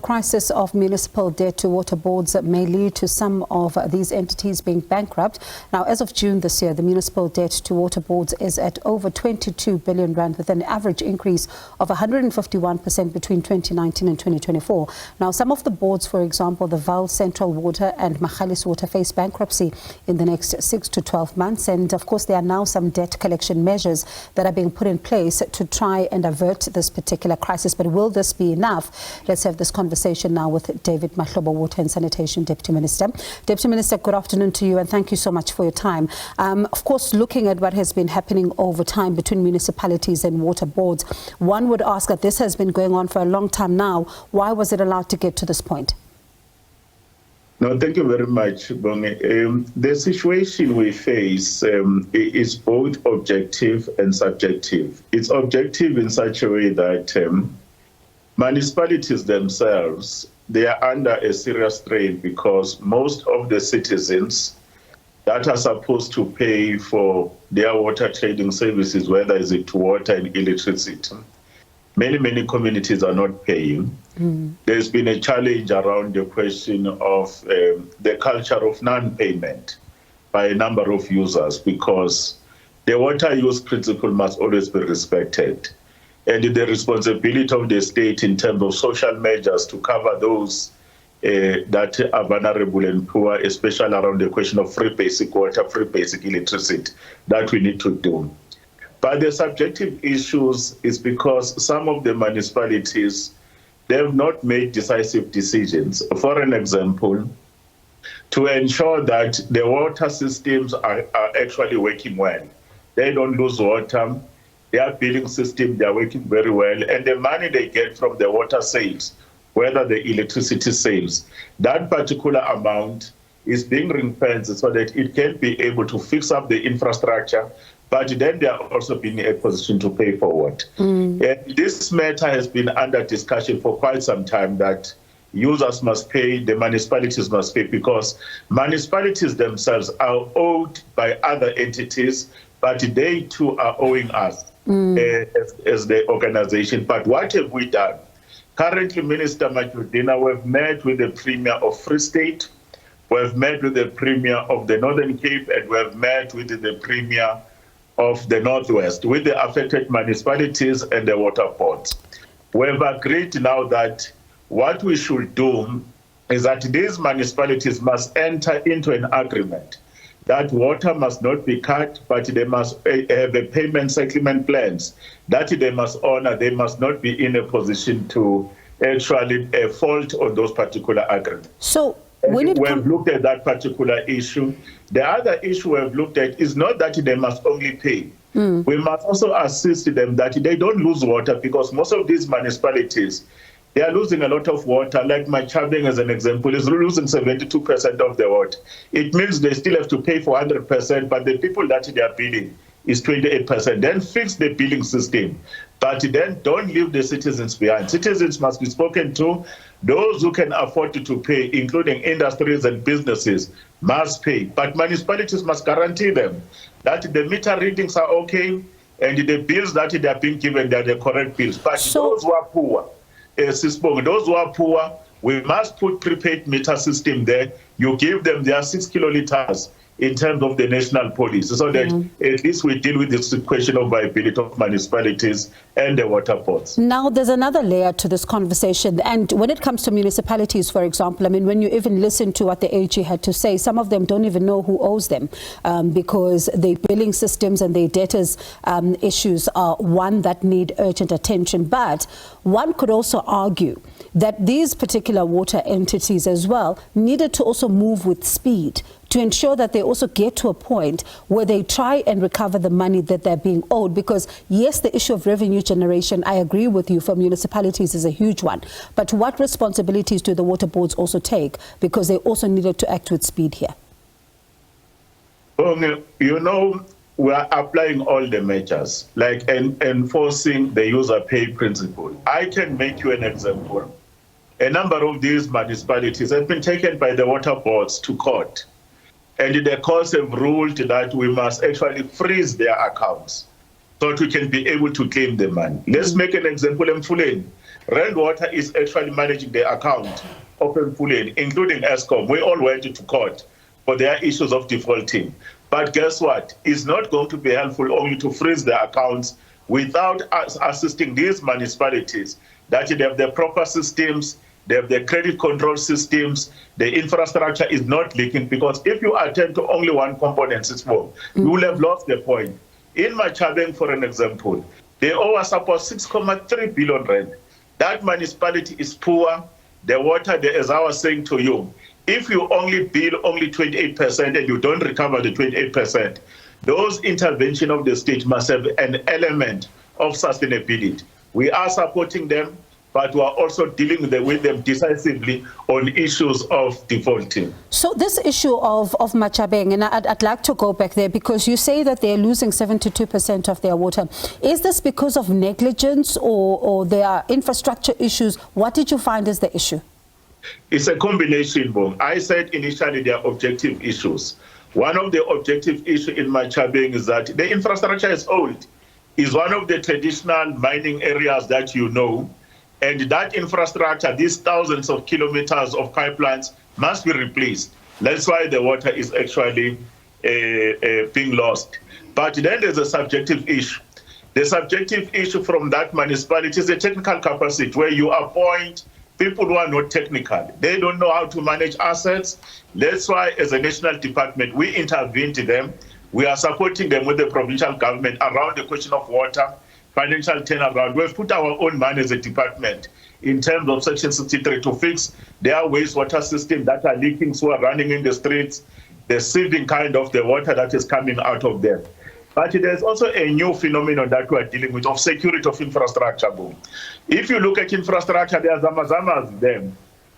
crisis of municipal debt to water boards may lead to some of these entities being bankrupt. Now, as of June this year, the municipal debt to water boards is at over 22 billion rand, with an average increase of 151% between 2019 and 2024. Now, some of the boards, for example, the Vaal Central Water and Magalies Water, face bankruptcy in the next 6 to 12 months. And of course, there are now some debt collection measures that are being put in place to try and avert this particular crisis. But will this be enough? Let's have this conversation now with David Mahlobo, Water and Sanitation Deputy Minister. Deputy Minister, good afternoon to you, and thank you so much for your time. Of course, looking at what has been happening over time between municipalities and water boards, one would ask that this has been going on for a long time now. Why was it allowed to get to this point? No, thank you very much, Bonge. The situation we face is both objective and subjective. It's objective in such a way that municipalities themselves, they are under a serious strain because most of the citizens that are supposed to pay for their water trading services, whether is it water and electricity, many communities are not paying. There's been a challenge around the question of the culture of non-payment by a number of users, because the water use principle must always be respected. And the responsibility of the state in terms of social measures to cover those that are vulnerable and poor, especially around the question of free basic water, free basic electricity, that we need to do. But the subjective issues is because some of the municipalities, they have not made decisive decisions. For an example, to ensure that the water systems are actually working well. They don't lose water, their billing system, they are working very well, and the money they get from the water sales, whether the electricity sales, that particular amount is being ring-fenced so that it can be able to fix up the infrastructure, but then they are also being in a position to pay forward. And this matter has been under discussion for quite some time, that users must pay, the municipalities must pay, because municipalities themselves are owed by other entities, but they too are owing us as the organization. But what have we done? Currently, Minister Majudina, we've met with the Premier of Free State, we've met with the Premier of the Northern Cape, and we've met with the Premier of the Northwest, with the affected municipalities and the water boards. We've agreed now that what we should do is that these municipalities must enter into an agreement that water must not be cut, but they must have a payment settlement plans that they must honor. They must not be in a position to actually fault on those particular agreements. So we've looked at that particular issue. The other issue we've looked at is not that they must only pay. We must also assist them that they don't lose water, because most of these municipalities, they are losing a lot of water. Like my Chabeng, as an example, is losing 72% of the water. It means they still have to pay for 100%, but the people that they are billing is 28%. Then fix the billing system, but then don't leave the citizens behind. Citizens must be spoken to. Those who can afford to pay, including industries and businesses, must pay. But municipalities must guarantee them that the meter readings are okay and the bills that they are being given, they are the correct bills. But those who are poor, those who are poor, we must put prepaid meter system there. You give them their 6 kiloliters in terms of the national policy, so that at least we deal with this question of viability of municipalities and the water boards. Now, there's another layer to this conversation. And when it comes to municipalities, for example, I mean, when you even listen to what the AG had to say, some of them don't even know who owes them, because their billing systems and their debtors issues are one that need urgent attention. But one could also argue that these particular water entities as well needed to also move with speed to ensure that they also get to a point where they try and recover the money that they're being owed. Because yes, the issue of revenue generation, I agree with you, for municipalities is a huge one. But what responsibilities do the water boards also take? Because they also needed to act with speed here. You know, we are applying all the measures, like enforcing the user pay principle. I can make you an example. A number of these municipalities have been taken by the water boards to court. And the courts have ruled that we must actually freeze their accounts so that we can be able to claim the money. Let's make an example in Fuleni. Rand Water is actually managing the account of Mfuleni, including Eskom. We all went to court for their issues of defaulting. But guess what? It's not going to be helpful only to freeze the accounts without us assisting these municipalities, that they have the proper systems, they have the credit control systems, the infrastructure is not leaking, because if you attend to only one component system, you will have lost the point. In Machabeng, for an example, they owe us about 6.3 billion rand. That municipality is poor. The water, as I was saying to you, if you only bill only 28% and you don't recover the 28%, those intervention of the state must have an element of sustainability. We are supporting them, but we are also dealing with them decisively on issues of defaulting. So this issue of Machabeng, and I'd like to go back there, because you say that they're losing 72% of their water. Is this because of negligence or there are infrastructure issues? What did you find is the issue? It's a combination, Bong. I said initially there are objective issues. One of the objective issues in Machabeng is that the infrastructure is old. It's one of the traditional mining areas that you know. And that infrastructure, these thousands of kilometers of pipelines, must be replaced. That's why the water is actually being lost. But then there's a subjective issue. The subjective issue from that municipality is the technical capacity, where you appoint people who are not technical. They don't know how to manage assets. That's why, as a national department, we intervene to them. We are supporting them with the provincial government around the question of water, financial turnaround. We've put our own money as a department in terms of Section 63 to fix their wastewater system that are leaking, so are running in the streets, the sieving kind of the water that is coming out of them. But there's also a new phenomenon that we are dealing with of security of infrastructure. If you look at infrastructure, there are zamazamas there.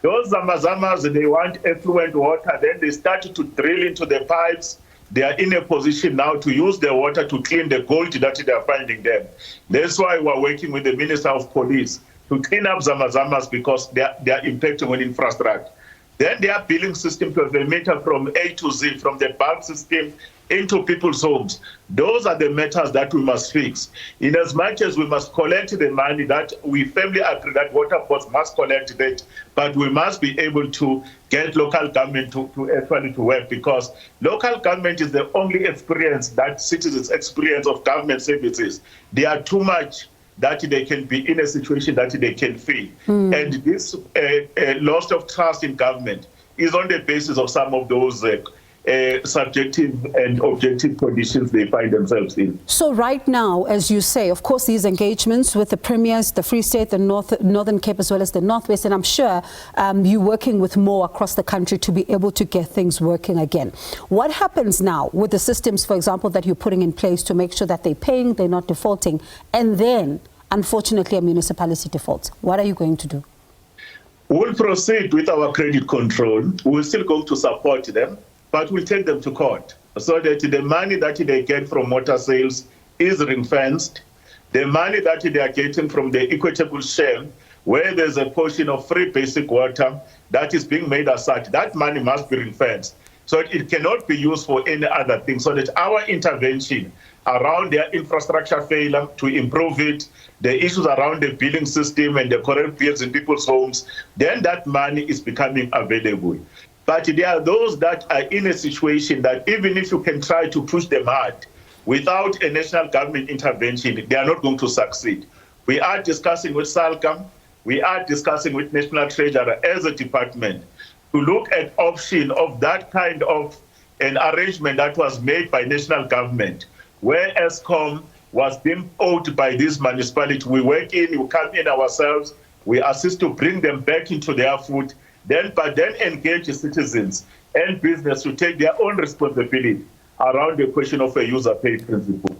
Those zamazamas, they want effluent water, then they start to drill into the pipes. They are in a position now to use the water to clean the gold that they are finding there. That's why we're working with the Minister of Police to clean up zamazamas, because they are impacting on infrastructure. Then their billing system to the meter from A to Z, from the bulk system into people's homes. Those are the matters that we must fix. In as much as we must collect the money that we firmly agree that water boards must collect that, but we must be able to get local government to actually to work, because local government is the only experience that citizens experience of government services. They are too much that they can be in a situation that they can fail. And this loss of trust in government is on the basis of some of those subjective and objective conditions they find themselves in. So right now, as you say, of course, these engagements with the premiers, the Free State, the Northern Cape, as well as the Northwest, and I'm sure you're working with more across the country to be able to get things working again. What happens now with the systems, for example, that you're putting in place to make sure that they're paying, they're not defaulting, and then, unfortunately, a municipality defaults? What are you going to do? We'll proceed with our credit control. We're still going to support them, but we'll take them to court so that the money that they get from water sales is ring-fenced. The money that they are getting from the equitable share, where there's a portion of free basic water that is being made aside, that money must be ring-fenced. So it cannot be used for any other thing, so that our intervention around their infrastructure failure to improve it, the issues around the billing system and the correct bills in people's homes, then that money is becoming available. But there are those that are in a situation that even if you can try to push them hard, without a national government intervention, they are not going to succeed. We are discussing with SALCA, we are discussing with National Treasurer as a department to look at option of that kind of an arrangement that was made by national government, where Eskom was being owed by this municipality. We work in, we come in ourselves, we assist to bring them back into their foot, but then engage citizens and business to take their own responsibility around the question of a user-paid principle.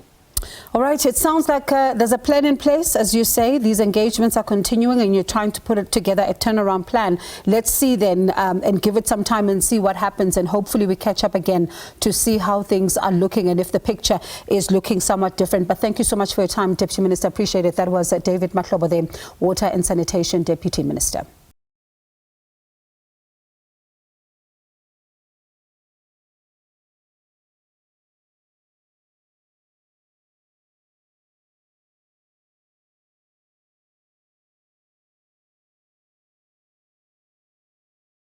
All right, it sounds like there's a plan in place, as you say. These engagements are continuing and you're trying to put it together, a turnaround plan. Let's see then and give it some time and see what happens, and hopefully we catch up again to see how things are looking and if the picture is looking somewhat different. But thank you so much for your time, Deputy Minister. Appreciate it. That was David Mahlobo, the Water and Sanitation Deputy Minister.